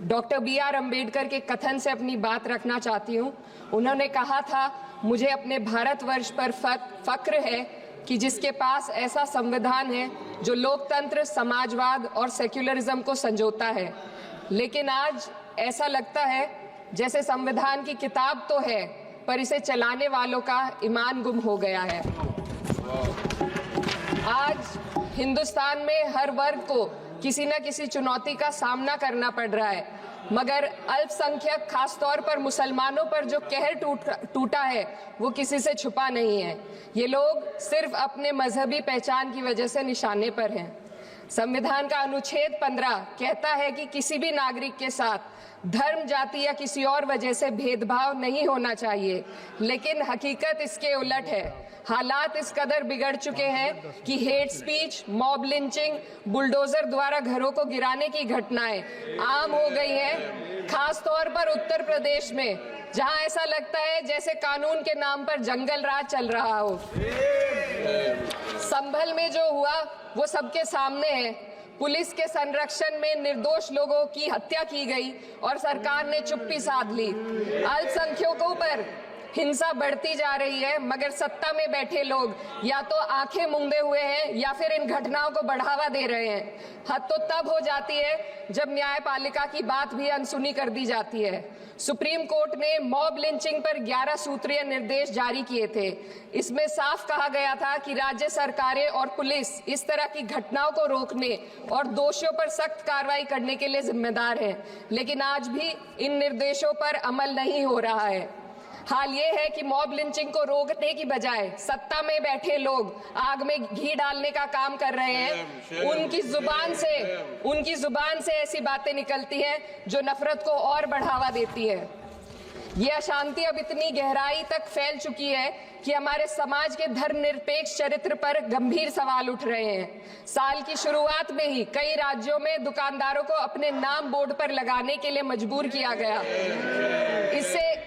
Doctor B.R. Ambedkar के कथन से अपनी बात रखना चाहती हूँ। उन्होंने कहा था, मुझे अपने भारतवर्ष पर फक्र है कि जिसके पास ऐसा संविधान है जो लोकतंत्र, समाजवाद और सेक्युलरिज्म को संजोता है। लेकिन आज ऐसा लगता है जैसे संविधान की किताब तो है, पर इसे चलाने वालों का ईमान गुम हो गया है। आज हिंदुस्तान में हर वर्ग को किसी न किसी चुनौती का सामना करना पड़ रहा है, मगर अल्पसंख्यक, खासतौर पर मुसलमानों पर जो कहर टूटा है वो किसी से छुपा नहीं है। ये लोग सिर्फ अपने मजहबी पहचान की वजह से निशाने पर हैं। संविधान का अनुच्छेद 15 कहता है कि किसी भी नागरिक के साथ धर्म, जाति या किसी और वजह से भेदभाव नहीं होना चाहिए, लेकिन हकीकत इसके उलट है। हालात इस कदर बिगड़ चुके हैं कि hate speech, mob lynching, bulldozer द्वारा घरों को गिराने की घटनाएं आम हो गई हैं, खास तौर पर उत्तर प्रदेश में, जहां ऐसा लगता है जैसे कानून के नाम पर जंगल राज चल रहा हो। संभल में जो हुआ वो सबके सामने है। पुलिस के संरक्षण में निर्दोष लोगों की हत्या की गई और सरकार ने चुप्पी साध ली। अल्पसंख्यकों पर हिंसा बढ़ती जा रही है, मगर सत्ता में बैठे लोग या तो आंखें मूंदे हुए हैं या फिर इन घटनाओं को बढ़ावा दे रहे हैं। हद तो तब हो जाती है जब न्यायपालिका की बात भी अनसुनी कर दी जाती है। सुप्रीम कोर्ट ने मॉब लिंचिंग पर 11 सूत्रीय निर्देश जारी किए थे। इसमें साफ कहा गया था कि राज्य सरकारें और पुलिस इस तरह की घटनाओं को रोकने और दोषियों पर सख्त कार्रवाई करने के लिए जिम्मेदार है, लेकिन आज भी इन निर्देशों पर अमल नहीं हो रहा है। हाल ये है कि मॉब लिंचिंग को रोकने की बजाय सत्ता में बैठे लोग आग में घी डालने का काम कर रहे हैं। उनकी जुबान से ऐसी बातें निकलती हैं जो नफरत को और बढ़ावा देती है। ये अशांति अब इतनी गहराई तक फैल चुकी है कि हमारे समाज के धर्मनिरपेक्ष चरित्र पर गंभीर सवाल उठ रहे हैं। साल की शुरुआत में ही कई राज्यों में दुकानदारों को अपने नाम बोर्ड पर लगाने के लिए मजबूर किया गया।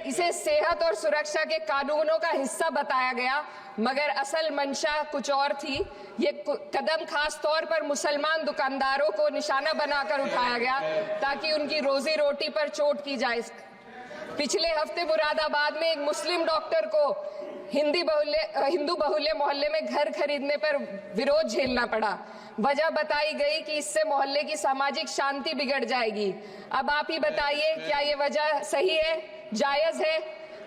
इसे सेहत और सुरक्षा के कानूनों का हिस्सा बताया गया, मगर असल मंशा कुछ और थी। ये कदम खास तौर पर मुसलमान दुकानदारों को निशाना बनाकर उठाया गया ताकि उनकी रोजी रोटी पर चोट की जाए। पिछले हफ्ते मुरादाबाद में एक मुस्लिम डॉक्टर को हिंदू बहुल्य मोहल्ले में घर खरीदने पर विरोध झेलना पड़ा। वजह बताई गई कि इससे मोहल्ले की सामाजिक शांति बिगड़ जाएगी। अब आप ही बताइए, क्या ये वजह सही है, जायज है?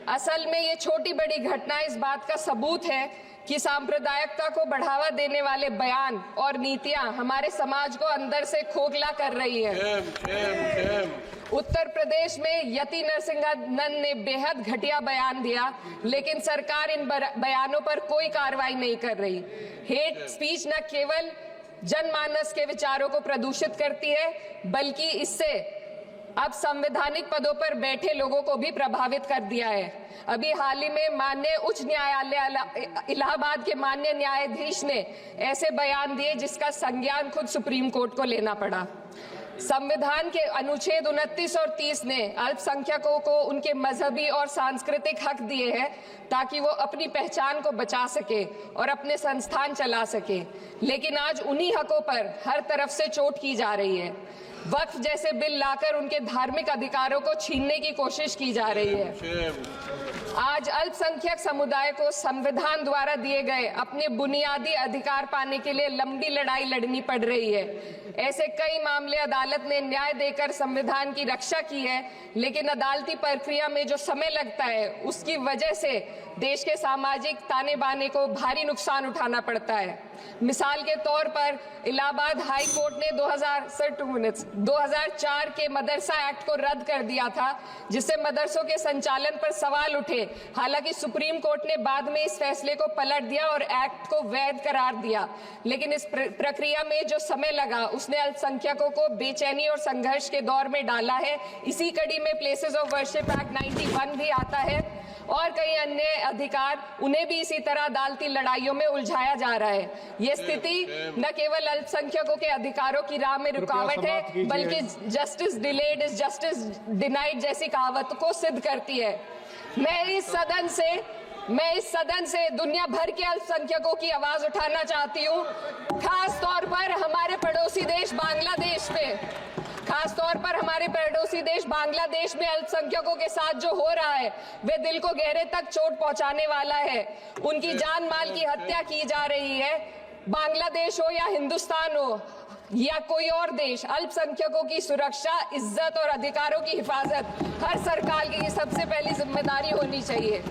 असल में ये छोटी बड़ी घटना इस बात का सबूत है कि सांप्रदायिकता को बढ़ावा देने वाले बयान और नीतियां हमारे समाज को अंदर से खोखला कर रही है। उत्तर प्रदेश में यति नरसिंहानंद ने बेहद घटिया बयान दिया, लेकिन सरकार इन बयानों पर कोई कार्रवाई नहीं कर रही। हेट स्पीच न केवल जनमानस के विचारों को प्रदूषित करती है, बल्कि इससे अब संवैधानिक पदों पर बैठे लोगों को भी प्रभावित कर दिया है। अभी हाल ही में माननीय उच्च न्यायालय इलाहाबाद के माननीय न्यायाधीश ने ऐसे बयान दिए जिसका संज्ञान खुद सुप्रीम कोर्ट को लेना पड़ा। संविधान के अनुच्छेद 29 और 30 ने अल्पसंख्यकों को उनके मजहबी और सांस्कृतिक हक दिए हैं ताकि वो अपनी पहचान को बचा सके और अपने संस्थान चला सके, लेकिन आज उन्हीं हकों पर हर तरफ से चोट की जा रही है। वक्फ जैसे बिल लाकर उनके धार्मिक अधिकारों को छीनने की कोशिश की जा रही है। आज अल्पसंख्यक समुदाय को संविधान द्वारा दिए गए अपने बुनियादी अधिकार पाने के लिए लंबी लड़ाई लड़नी पड़ रही है। ऐसे कई मामले अदालत ने न्याय देकर संविधान की रक्षा की है, लेकिन अदालती प्रक्रिया में जो समय लगता है उसकी वजह से देश के सामाजिक ताने बाने को भारी नुकसान उठाना पड़ता है। मिसाल के तौर पर इलाहाबाद हाई कोर्ट ने 2004 के मदरसा एक्ट को रद्द कर दिया था, जिससे मदरसों के संचालन पर सवाल उठे। हालांकि सुप्रीम कोर्ट ने बाद में इस फैसले को पलट दिया और एक्ट को वैध करार दिया, लेकिन इस प्रक्रिया में जो समय लगा उसने अल्पसंख्यकों को बेचैनी और संघर्ष के दौर में डाला है। इसी कड़ी में प्लेसेस ऑफ वर्शिप एक्ट 91 भी आता है और कई अन्य अधिकार, उन्हें भी इसी तरह अदालती लड़ाइयों में उलझाया जा रहा है। ये स्थिति न केवल अल्पसंख्यकों के अधिकारों की राह में रुकावट है, बल्कि justice delayed is justice denied जैसी कहावत को सिद्ध करती है। मैं इस सदन से दुनिया भर के अल्पसंख्यकों की आवाज उठाना चाहती हूँ, खास तौर पर हमारे पड़ोसी देश बांग्लादेश पे, खास तौर पर हमारे पड़ोसी देश बांग्लादेश में अल्पसंख्यकों के साथ जो हो रहा है वे दिल को गहरे तक चोट पहुंचाने वाला है। उनकी जान माल की हत्या की जा रही है। बांग्लादेश हो या हिंदुस्तान हो या कोई और देश, अल्पसंख्यकों की सुरक्षा, इज्जत और अधिकारों की हिफाजत हर सरकार की सबसे पहली जिम्मेदारी होनी चाहिए।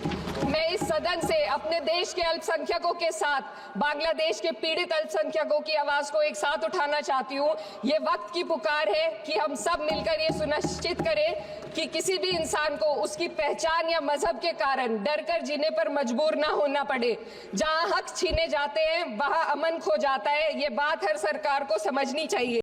मैं इस सदन से अपने देश के अल्पसंख्यकों के साथ बांग्लादेश के पीड़ित अल्पसंख्यकों की आवाज को एक साथ उठाना चाहती हूँ। ये वक्त की पुकार है कि हम सब मिलकर ये सुनिश्चित करें कि किसी भी इंसान को उसकी पहचान या मजहब के कारण डर कर जीने पर मजबूर ना होना पड़े। जहां हक छीने जाते हैं वहां अमन खो जाता है। ये बात हर सरकार को समझनी चाहिए।